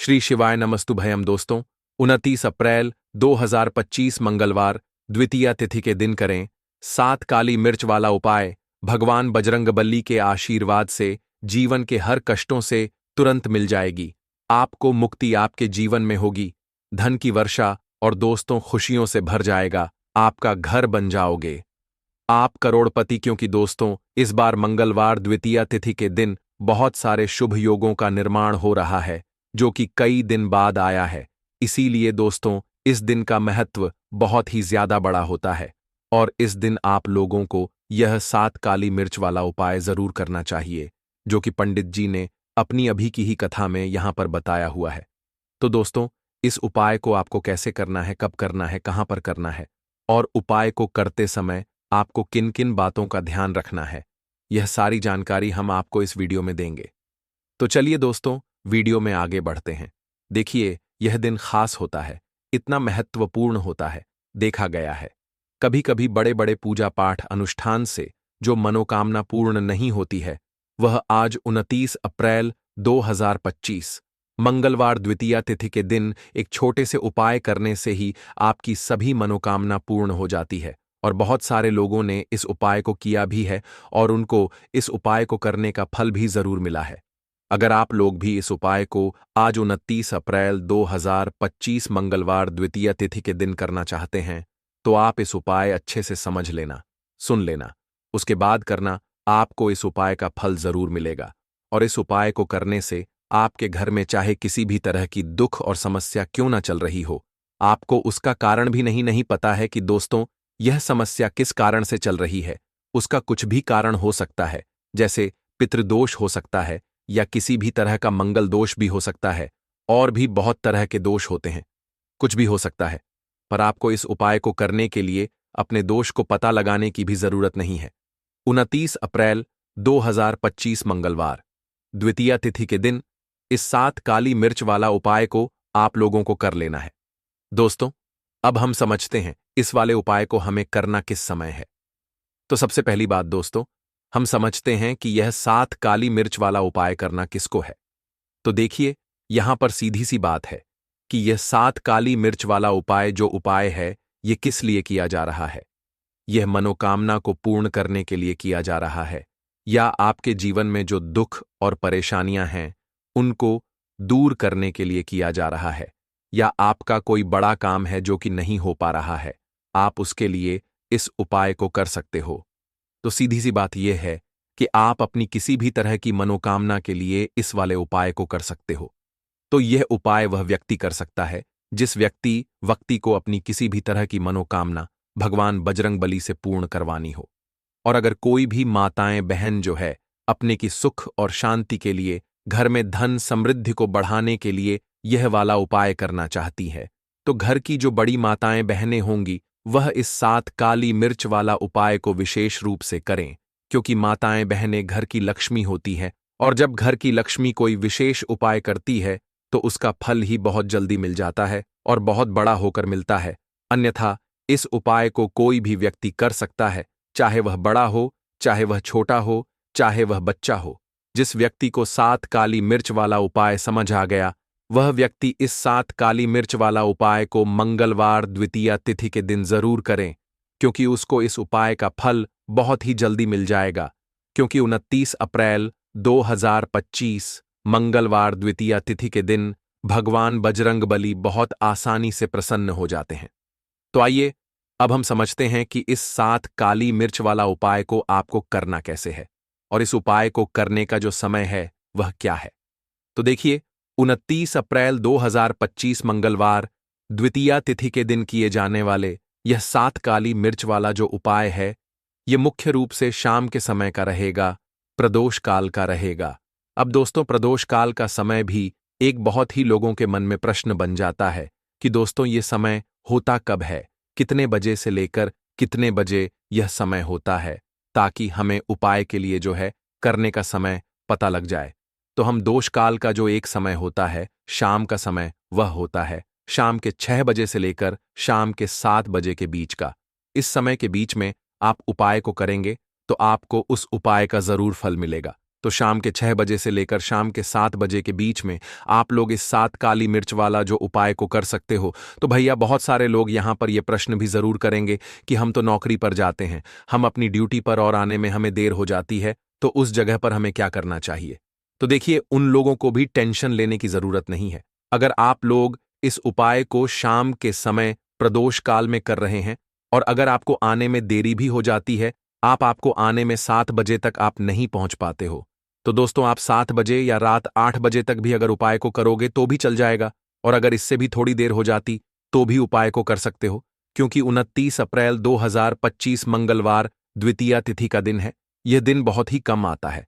श्री शिवाय नमस्तुभयम दोस्तों। 29 अप्रैल 2025 मंगलवार द्वितीया तिथि के दिन करें 7 काली मिर्च वाला उपाय। भगवान बजरंगबली के आशीर्वाद से जीवन के हर कष्टों से तुरंत मिल जाएगी। आपको मुक्ति आपके जीवन में होगी, धन की वर्षा और दोस्तों खुशियों से भर जाएगा। आपका घर बन जाओगे, आप करोड़पति। क्योंकि दोस्तों इस बार मंगलवार द्वितीया तिथि के दिन बहुत सारे शुभ योगों का निर्माण हो रहा है, जो कि कई दिन बाद आया है। इसीलिए दोस्तों इस दिन का महत्व बहुत ही ज्यादा बड़ा होता है और इस दिन आप लोगों को यह 7 काली मिर्च वाला उपाय जरूर करना चाहिए, जो कि पंडित जी ने अपनी अभी की ही कथा में यहां पर बताया हुआ है। तो दोस्तों इस उपाय को आपको कैसे करना है, कब करना है, कहां पर करना है और उपाय को करते समय आपको किन किन बातों का ध्यान रखना है, यह सारी जानकारी हम आपको इस वीडियो में देंगे। तो चलिए दोस्तों वीडियो में आगे बढ़ते हैं। देखिए यह दिन खास होता है, इतना महत्वपूर्ण होता है। देखा गया है कभी कभी बड़े बड़े पूजा पाठ अनुष्ठान से जो मनोकामना पूर्ण नहीं होती है, वह आज 29 अप्रैल 2025 मंगलवार द्वितीया तिथि के दिन एक छोटे से उपाय करने से ही आपकी सभी मनोकामना पूर्ण हो जाती है। और बहुत सारे लोगों ने इस उपाय को किया भी है और उनको इस उपाय को करने का फल भी जरूर मिला है। अगर आप लोग भी इस उपाय को आज 29 अप्रैल 2025 मंगलवार द्वितीया तिथि के दिन करना चाहते हैं, तो आप इस उपाय अच्छे से समझ लेना, सुन लेना, उसके बाद करना। आपको इस उपाय का फल जरूर मिलेगा और इस उपाय को करने से आपके घर में चाहे किसी भी तरह की दुख और समस्या क्यों ना चल रही हो, आपको उसका कारण भी नहीं पता है कि दोस्तों यह समस्या किस कारण से चल रही है। उसका कुछ भी कारण हो सकता है, जैसे पितृदोष हो सकता है या किसी भी तरह का मंगल दोष भी हो सकता है, और भी बहुत तरह के दोष होते हैं, कुछ भी हो सकता है। पर आपको इस उपाय को करने के लिए अपने दोष को पता लगाने की भी जरूरत नहीं है। 29 अप्रैल 2025 मंगलवार द्वितीया तिथि के दिन इस 7 काली मिर्च वाला उपाय को आप लोगों को कर लेना है। दोस्तों अब हम समझते हैं इस वाले उपाय को हमें करना किस समय है। तो सबसे पहली बात दोस्तों, हम समझते हैं कि यह 7 काली मिर्च वाला उपाय करना किसको है। तो देखिए यहां पर सीधी सी बात है कि यह 7 काली मिर्च वाला उपाय जो उपाय है, यह किस लिए किया जा रहा है। यह मनोकामना को पूर्ण करने के लिए किया जा रहा है, या आपके जीवन में जो दुख और परेशानियां हैं उनको दूर करने के लिए किया जा रहा है, या आपका कोई बड़ा काम है जो कि नहीं हो पा रहा है, आप उसके लिए इस उपाय को कर सकते हो। तो सीधी सी बात यह है कि आप अपनी किसी भी तरह की मनोकामना के लिए इस वाले उपाय को कर सकते हो। तो यह उपाय वह व्यक्ति कर सकता है जिस व्यक्ति को अपनी किसी भी तरह की मनोकामना भगवान बजरंगबली से पूर्ण करवानी हो। और अगर कोई भी माताएं बहन जो है अपने की सुख और शांति के लिए, घर में धन समृद्धि को बढ़ाने के लिए यह वाला उपाय करना चाहती है, तो घर की जो बड़ी माताएं बहनें होंगी वह इस 7 काली मिर्च वाला उपाय को विशेष रूप से करें, क्योंकि माताएं बहनें घर की लक्ष्मी होती है और जब घर की लक्ष्मी कोई विशेष उपाय करती है तो उसका फल ही बहुत जल्दी मिल जाता है और बहुत बड़ा होकर मिलता है। अन्यथा इस उपाय को कोई भी व्यक्ति कर सकता है, चाहे वह बड़ा हो, चाहे वह छोटा हो, चाहे वह बच्चा हो। जिस व्यक्ति को 7 काली मिर्च वाला उपाय समझ आ गया, वह व्यक्ति इस 7 काली मिर्च वाला उपाय को मंगलवार द्वितीया तिथि के दिन जरूर करें, क्योंकि उसको इस उपाय का फल बहुत ही जल्दी मिल जाएगा। क्योंकि 29 अप्रैल 2025 मंगलवार द्वितीया तिथि के दिन भगवान बजरंगबली बहुत आसानी से प्रसन्न हो जाते हैं। तो आइए अब हम समझते हैं कि इस 7 काली मिर्च वाला उपाय को आपको करना कैसे है और इस उपाय को करने का जो समय है वह क्या है। तो देखिए 29 अप्रैल 2025 मंगलवार द्वितीया तिथि के दिन किए जाने वाले यह 7 काली मिर्च वाला जो उपाय है, यह मुख्य रूप से शाम के समय का रहेगा, प्रदोष काल का रहेगा। अब दोस्तों प्रदोष काल का समय भी एक बहुत ही लोगों के मन में प्रश्न बन जाता है कि दोस्तों ये समय होता कब है, कितने बजे से लेकर कितने बजे यह समय होता है, ताकि हमें उपाय के लिए जो है करने का समय पता लग जाए। तो हम दोष काल का जो एक समय होता है, शाम का समय, वह होता है शाम के 6 बजे से लेकर शाम के 7 बजे के बीच का। इस समय के बीच में आप उपाय को करेंगे तो आपको उस उपाय का जरूर फल मिलेगा। तो शाम के 6 बजे से लेकर शाम के 7 बजे के बीच में आप लोग इस 7 काली मिर्च वाला जो उपाय को कर सकते हो। तो भैया बहुत सारे लोग यहाँ पर ये प्रश्न भी जरूर करेंगे कि हम तो नौकरी पर जाते हैं, हम अपनी ड्यूटी पर और आने में हमें देर हो जाती है, तो उस जगह पर हमें क्या करना चाहिए। तो देखिए, उन लोगों को भी टेंशन लेने की जरूरत नहीं है। अगर आप लोग इस उपाय को शाम के समय प्रदोष काल में कर रहे हैं और अगर आपको आने में देरी भी हो जाती है, आपको आने में 7 बजे तक आप नहीं पहुंच पाते हो, तो दोस्तों आप 7 बजे या रात 8 बजे तक भी अगर उपाय को करोगे तो भी चल जाएगा। और अगर इससे भी थोड़ी देर हो जाती तो भी उपाय को कर सकते हो, क्योंकि 29 अप्रैल 2025 मंगलवार द्वितीया तिथि का दिन है। यह दिन बहुत ही कम आता है,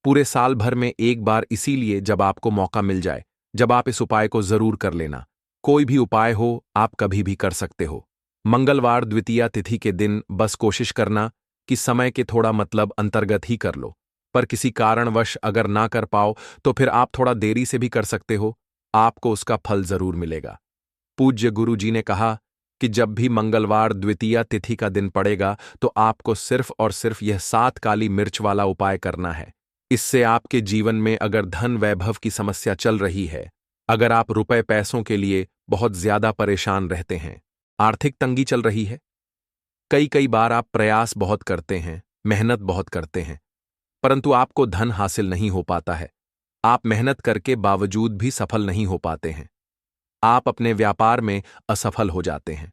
पूरे साल भर में एक बार, इसीलिए जब आपको मौका मिल जाए, जब आप इस उपाय को जरूर कर लेना। कोई भी उपाय हो आप कभी भी कर सकते हो। मंगलवार द्वितीया तिथि के दिन बस कोशिश करना कि समय के थोड़ा मतलब अंतर्गत ही कर लो, पर किसी कारणवश अगर ना कर पाओ तो फिर आप थोड़ा देरी से भी कर सकते हो, आपको उसका फल जरूर मिलेगा। पूज्य गुरु जी ने कहा कि जब भी मंगलवार द्वितीया तिथि का दिन पड़ेगा तो आपको सिर्फ और सिर्फ यह 7 काली मिर्च वाला उपाय करना है। इससे आपके जीवन में अगर धन वैभव की समस्या चल रही है, अगर आप रुपए पैसों के लिए बहुत ज्यादा परेशान रहते हैं, आर्थिक तंगी चल रही है, कई कई बार आप प्रयास बहुत करते हैं, मेहनत बहुत करते हैं, परंतु आपको धन हासिल नहीं हो पाता है, आप मेहनत करके बावजूद भी सफल नहीं हो पाते हैं, आप अपने व्यापार में असफल हो जाते हैं,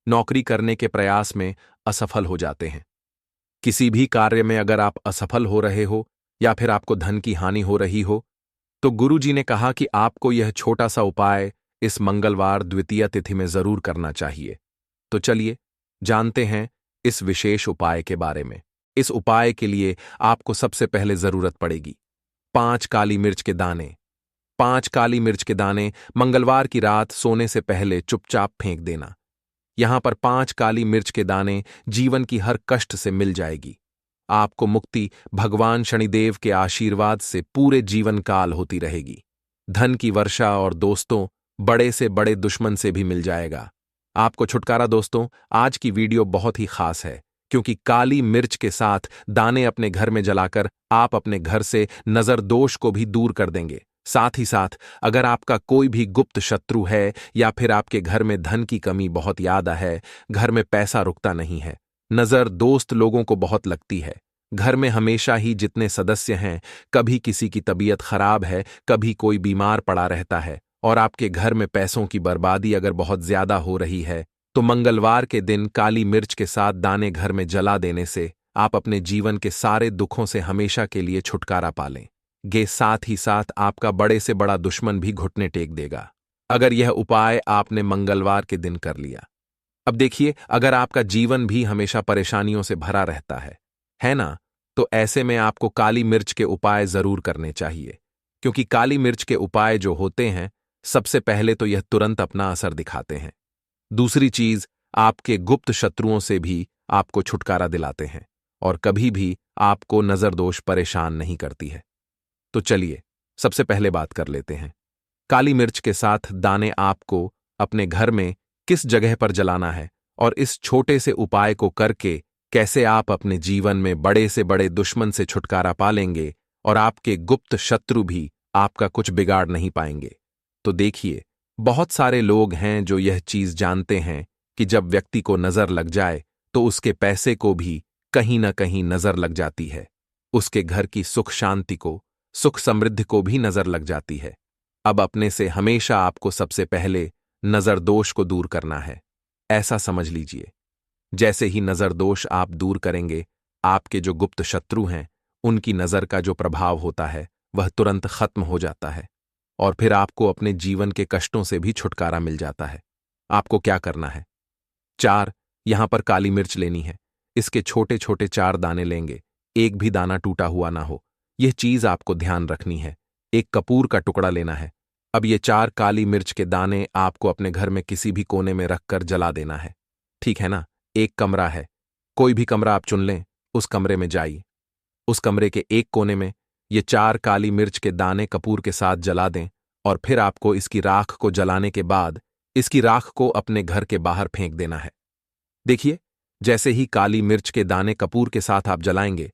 नौकरी करने के प्रयास में असफल हो जाते हैं, किसी भी कार्य में अगर आप असफल हो रहे हो या फिर आपको धन की हानि हो रही हो, तो गुरुजी ने कहा कि आपको यह छोटा सा उपाय इस मंगलवार द्वितीया तिथि में जरूर करना चाहिए। तो चलिए जानते हैं इस विशेष उपाय के बारे में। इस उपाय के लिए आपको सबसे पहले जरूरत पड़ेगी 5 काली मिर्च के दाने। 5 काली मिर्च के दाने मंगलवार की रात सोने से पहले चुपचाप फेंक देना। यहां पर 5 काली मिर्च के दाने जीवन की हर कष्ट से मिल जाएगी। आपको मुक्ति भगवान शनिदेव के आशीर्वाद से पूरे जीवन काल होती रहेगी। धन की वर्षा और दोस्तों, बड़े से बड़े दुश्मन से भी मिल जाएगा। आपको छुटकारा। दोस्तों, आज की वीडियो बहुत ही खास है, क्योंकि काली मिर्च के साथ दाने अपने घर में जलाकर आप अपने घर से नजर दोष को भी दूर कर देंगे। साथ ही साथ अगर आपका कोई भी गुप्त शत्रु है या फिर आपके घर में धन की कमी बहुत ज्यादा है, घर में पैसा रुकता नहीं है, नजर दोस्त लोगों को बहुत लगती है, घर में हमेशा ही जितने सदस्य हैं, कभी किसी की तबीयत खराब है, कभी कोई बीमार पड़ा रहता है और आपके घर में पैसों की बर्बादी अगर बहुत ज्यादा हो रही है, तो मंगलवार के दिन काली मिर्च के साथ दाने घर में जला देने से आप अपने जीवन के सारे दुखों से हमेशा के लिए छुटकारा पा लें। साथ ही साथ आपका बड़े से बड़ा दुश्मन भी घुटने टेक देगा, अगर यह उपाय आपने मंगलवार के दिन कर लिया। अब देखिए, अगर आपका जीवन भी हमेशा परेशानियों से भरा रहता है ना, तो ऐसे में आपको काली मिर्च के उपाय जरूर करने चाहिए, क्योंकि काली मिर्च के उपाय जो होते हैं, सबसे पहले तो यह तुरंत अपना असर दिखाते हैं। दूसरी चीज, आपके गुप्त शत्रुओं से भी आपको छुटकारा दिलाते हैं और कभी भी आपको नजरदोष परेशान नहीं करती है। तो चलिए सबसे पहले बात कर लेते हैं, काली मिर्च के साथ दाने आपको अपने घर में किस जगह पर जलाना है और इस छोटे से उपाय को करके कैसे आप अपने जीवन में बड़े से बड़े दुश्मन से छुटकारा पा लेंगे और आपके गुप्त शत्रु भी आपका कुछ बिगाड़ नहीं पाएंगे। तो देखिए, बहुत सारे लोग हैं जो यह चीज जानते हैं कि जब व्यक्ति को नजर लग जाए तो उसके पैसे को भी कहीं ना कहीं नजर लग जाती है, उसके घर की सुख शांति को, सुख समृद्धि को भी नजर लग जाती है। अब अपने से हमेशा आपको सबसे पहले नजर दोष को दूर करना है। ऐसा समझ लीजिए, जैसे ही नजर दोष आप दूर करेंगे, आपके जो गुप्त शत्रु हैं, उनकी नजर का जो प्रभाव होता है वह तुरंत खत्म हो जाता है और फिर आपको अपने जीवन के कष्टों से भी छुटकारा मिल जाता है। आपको क्या करना है, 4 यहां पर काली मिर्च लेनी है, इसके छोटे छोटे 4 दाने लेंगे, एक भी दाना टूटा हुआ ना हो, यह चीज आपको ध्यान रखनी है। एक कपूर का टुकड़ा लेना है। अब ये 4 काली मिर्च के दाने आपको अपने घर में किसी भी कोने में रखकर जला देना है, ठीक है ना। एक कमरा है, कोई भी कमरा आप चुन लें, उस कमरे में जाइए, उस कमरे के एक कोने में ये 4 काली मिर्च के दाने कपूर के साथ जला दें और फिर आपको इसकी राख को जलाने के बाद इसकी राख को अपने घर के बाहर फेंक देना है। देखिए, जैसे ही काली मिर्च के दाने कपूर के साथ आप जलाएंगे,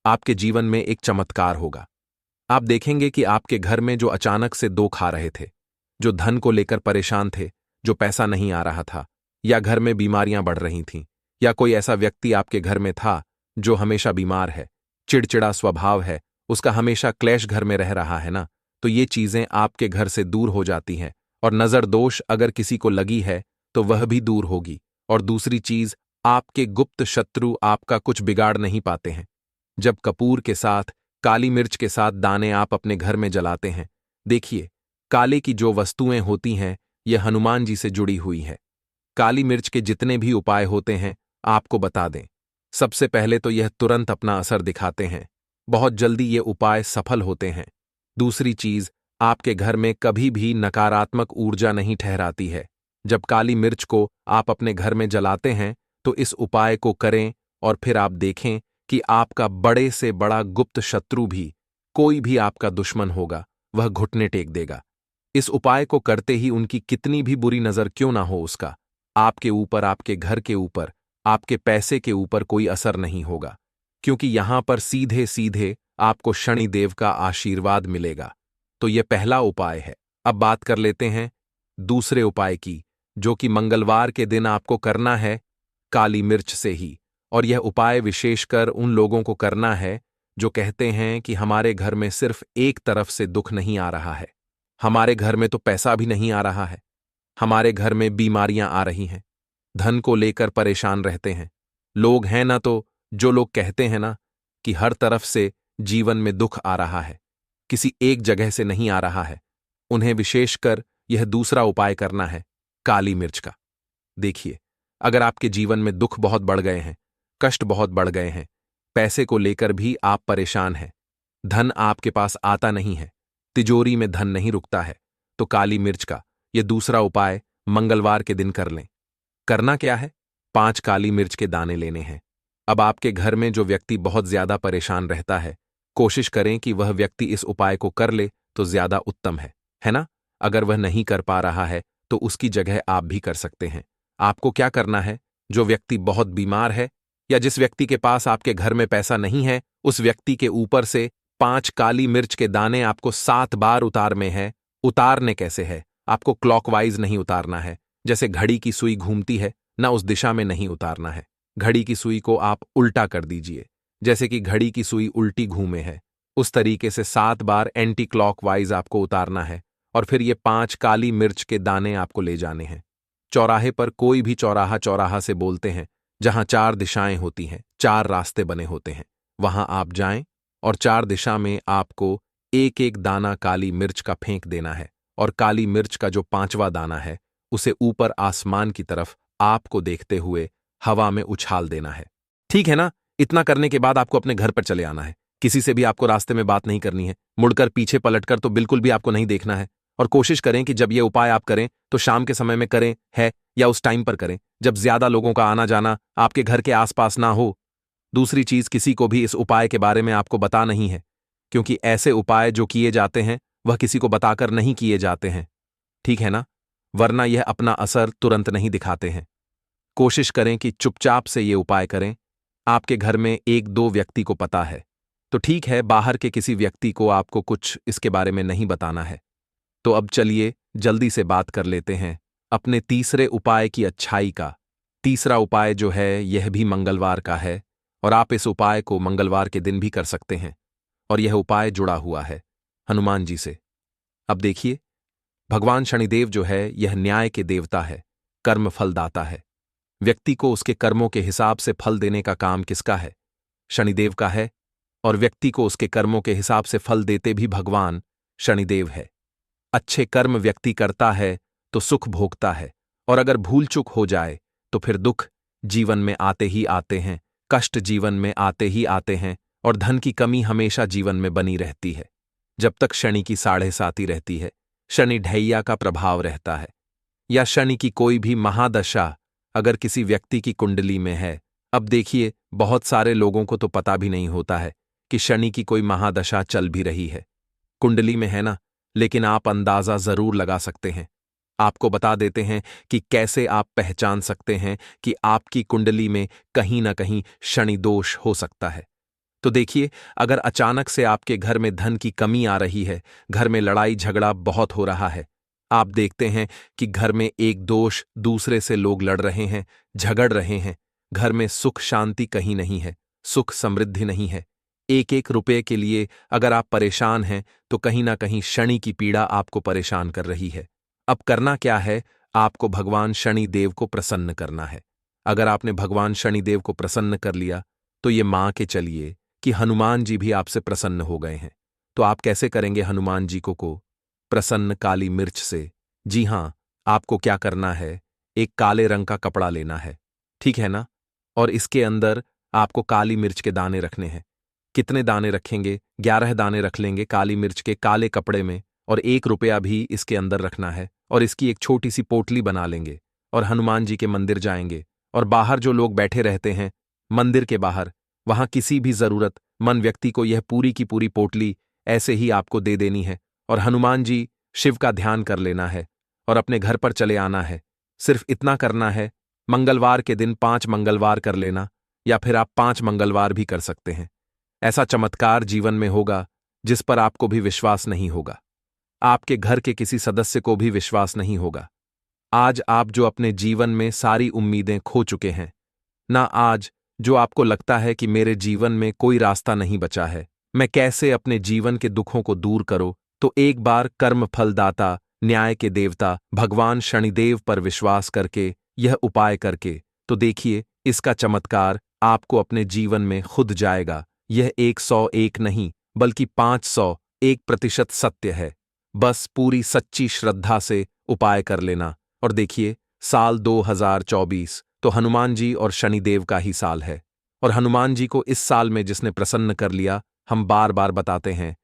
आपके जीवन में एक चमत्कार होगा। आप देखेंगे कि आपके घर में जो अचानक से दो खा रहे थे, जो धन को लेकर परेशान थे, जो पैसा नहीं आ रहा था, या घर में बीमारियां बढ़ रही थीं, या कोई ऐसा व्यक्ति आपके घर में था जो हमेशा बीमार है, चिड़चिड़ा स्वभाव है, उसका हमेशा क्लेश घर में रह रहा है ना, तो ये चीजें आपके घर से दूर हो जाती हैं। और नजर दोष अगर किसी को लगी है तो वह भी दूर होगी। और दूसरी चीज, आपके गुप्त शत्रु आपका कुछ बिगाड़ नहीं पाते हैं। जब कपूर के साथ, काली मिर्च के साथ दाने आप अपने घर में जलाते हैं, देखिए, काले की जो वस्तुएं होती हैं यह हनुमान जी से जुड़ी हुई है। काली मिर्च के जितने भी उपाय होते हैं आपको बता दें। सबसे पहले तो यह तुरंत अपना असर दिखाते हैं, बहुत जल्दी ये उपाय सफल होते हैं। दूसरी चीज, आपके घर में कभी भी नकारात्मक ऊर्जा नहीं ठहराती है। जब काली मिर्च को आप अपने घर में जलाते हैं तो इस उपाय को करें और फिर आप देखें कि आपका बड़े से बड़ा गुप्त शत्रु भी, कोई भी आपका दुश्मन होगा, वह घुटने टेक देगा। इस उपाय को करते ही उनकी कितनी भी बुरी नजर क्यों ना हो, उसका आपके ऊपर, आपके घर के ऊपर, आपके पैसे के ऊपर कोई असर नहीं होगा, क्योंकि यहां पर सीधे सीधे आपको शनिदेव का आशीर्वाद मिलेगा। तो यह पहला उपाय है। अब बात कर लेते हैं दूसरे उपाय की, जो कि मंगलवार के दिन आपको करना है काली मिर्च से ही। और यह उपाय विशेषकर उन लोगों को करना है जो कहते हैं कि हमारे घर में सिर्फ एक तरफ से दुख नहीं आ रहा है, हमारे घर में तो पैसा भी नहीं आ रहा है, हमारे घर में बीमारियां आ रही हैं, धन को लेकर परेशान रहते हैं। लोग हैं ना, तो जो लोग कहते हैं ना कि हर तरफ से जीवन में दुख आ रहा है, किसी एक जगह से नहीं आ रहा है, उन्हें विशेषकर यह दूसरा उपाय करना है काली मिर्च का। देखिए, अगर आपके जीवन में दुख बहुत बढ़ गए हैं, कष्ट बहुत बढ़ गए हैं, पैसे को लेकर भी आप परेशान हैं, धन आपके पास आता नहीं है, तिजोरी में धन नहीं रुकता है, तो काली मिर्च का यह दूसरा उपाय मंगलवार के दिन कर लें। करना क्या है? 5 काली मिर्च के दाने लेने हैं। अब आपके घर में जो व्यक्ति बहुत ज्यादा परेशान रहता है, कोशिश करें कि वह व्यक्ति इस उपाय को कर ले तो ज्यादा उत्तम है ना? अगर वह नहीं कर पा रहा है तो उसकी जगह आप भी कर सकते हैं। आपको क्या करना है? जो व्यक्ति बहुत बीमार है या जिस व्यक्ति के पास आपके घर में पैसा नहीं है, उस व्यक्ति के ऊपर से 5 काली मिर्च के दाने आपको 7 बार उतारने हैं। उतारने कैसे है? आपको क्लॉकवाइज नहीं उतारना है, जैसे घड़ी की सुई घूमती है ना, उस दिशा में नहीं उतारना है। घड़ी की सुई को आप उल्टा कर दीजिए, जैसे कि घड़ी की सुई उल्टी घूमे है, उस तरीके से 7 बार एंटी क्लॉकवाइज आपको उतारना है। और फिर ये 5 काली मिर्च के दाने आपको ले जाने हैं। चौराहे पर, कोई भी चौराहा चौराहा से बोलते हैं, जहां 4 दिशाएं होती हैं, 4 रास्ते बने होते हैं, वहां आप जाएं और 4 दिशा में आपको एक एक दाना काली मिर्च का फेंक देना है। और काली मिर्च का जो 5वां दाना है उसे ऊपर आसमान की तरफ आपको देखते हुए हवा में उछाल देना है। ठीक है ना? इतना करने के बाद आपको अपने घर पर चले आना है। किसी से भी आपको रास्ते में बात नहीं करनी है, मुड़कर पीछे पलटकर तो बिल्कुल भी आपको नहीं देखना है। और कोशिश करें कि जब ये उपाय आप करें तो शाम के समय में करें है, या उस टाइम पर करें जब ज्यादा लोगों का आना जाना आपके घर के आसपास ना हो। दूसरी चीज, किसी को भी इस उपाय के बारे में आपको बता नहीं है, क्योंकि ऐसे उपाय जो किए जाते हैं वह किसी को बताकर नहीं किए जाते हैं। ठीक है ना? वरना यह अपना असर तुरंत नहीं दिखाते हैं। कोशिश करें कि चुपचाप से ये उपाय करें। आपके घर में 1-2 व्यक्ति को पता है तो ठीक है, बाहर के किसी व्यक्ति को आपको कुछ इसके बारे में नहीं बताना है। तो अब चलिए जल्दी से बात कर लेते हैं अपने तीसरे उपाय की अच्छाई का। तीसरा उपाय जो है यह भी मंगलवार का है, और आप इस उपाय को मंगलवार के दिन भी कर सकते हैं। और यह उपाय जुड़ा हुआ है हनुमान जी से। अब देखिए, भगवान शनिदेव जो है यह न्याय के देवता है, कर्म फलदाता है। व्यक्ति को उसके कर्मों के हिसाब से फल देने का काम किसका है? शनिदेव का है। और व्यक्ति को उसके कर्मों के हिसाब से फल देते भी भगवान शनिदेव है। अच्छे कर्म व्यक्ति करता है तो सुख भोगता है, और अगर भूल चूक हो जाए तो फिर दुख जीवन में आते ही आते हैं, कष्ट जीवन में आते ही आते हैं, और धन की कमी हमेशा जीवन में बनी रहती है। जब तक शनि की 7.5 रहती है, शनि ढैया का प्रभाव रहता है, या शनि की कोई भी महादशा अगर किसी व्यक्ति की कुंडली में है। अब देखिए, बहुत सारे लोगों को तो पता भी नहीं होता है कि शनि की कोई महादशा चल भी रही है, कुंडली में है ना, लेकिन आप अंदाजा जरूर लगा सकते हैं। आपको बता देते हैं कि कैसे आप पहचान सकते हैं कि आपकी कुंडली में कहीं ना कहीं शनि दोष हो सकता है। तो देखिए, अगर अचानक से आपके घर में धन की कमी आ रही है, घर में लड़ाई झगड़ा बहुत हो रहा है, आप देखते हैं कि घर में एक दोष दूसरे से लोग लड़ रहे हैं, झगड़ रहे हैं, घर में सुख शांति कहीं नहीं है, सुख समृद्धि नहीं है, एक एक रुपये के लिए अगर आप परेशान हैं तो कहीं ना कहीं शनि की पीड़ा आपको परेशान कर रही है। अब करना क्या है? आपको भगवान शनि देव को प्रसन्न करना है। अगर आपने भगवान शनि देव को प्रसन्न कर लिया तो ये मान के चलिए कि हनुमान जी भी आपसे प्रसन्न हो गए हैं। तो आप कैसे करेंगे हनुमान जी को प्रसन्न? काली मिर्च से। जी हां, आपको क्या करना है, एक काले रंग का कपड़ा लेना है, ठीक है ना? और इसके अंदर आपको काली मिर्च के दाने रखने हैं। कितने दाने रखेंगे? 11 दाने रख लेंगे काली मिर्च के काले कपड़े में, और 1 रुपया भी इसके अंदर रखना है, और इसकी एक छोटी सी पोटली बना लेंगे और हनुमान जी के मंदिर जाएंगे, और बाहर जो लोग बैठे रहते हैं मंदिर के बाहर, वहां किसी भी जरूरतमंद व्यक्ति को यह पूरी की पूरी पोटली ऐसे ही आपको दे देनी है, और हनुमान जी शिव का ध्यान कर लेना है और अपने घर पर चले आना है। सिर्फ इतना करना है। मंगलवार के दिन 5 मंगलवार कर लेना, या फिर आप 5 मंगलवार भी कर सकते हैं। ऐसा चमत्कार जीवन में होगा जिस पर आपको भी विश्वास नहीं होगा, आपके घर के किसी सदस्य को भी विश्वास नहीं होगा। आज आप जो अपने जीवन में सारी उम्मीदें खो चुके हैं, ना आज जो आपको लगता है कि मेरे जीवन में कोई रास्ता नहीं बचा है, मैं कैसे अपने जीवन के दुखों को दूर करूं, तो एक बार कर्म फलदाता, न्याय के देवता भगवान शनिदेव पर विश्वास करके, यह उपाय करके, तो देखिए इसका चमत्कार आपको अपने जीवन में खुद जाएगा। यह 101 नहीं बल्कि 501% सत्य है। बस पूरी सच्ची श्रद्धा से उपाय कर लेना। और देखिए, साल 2024 तो हनुमान जी और शनिदेव का ही साल है, और हनुमान जी को इस साल में जिसने प्रसन्न कर लिया, हम बार बार बताते हैं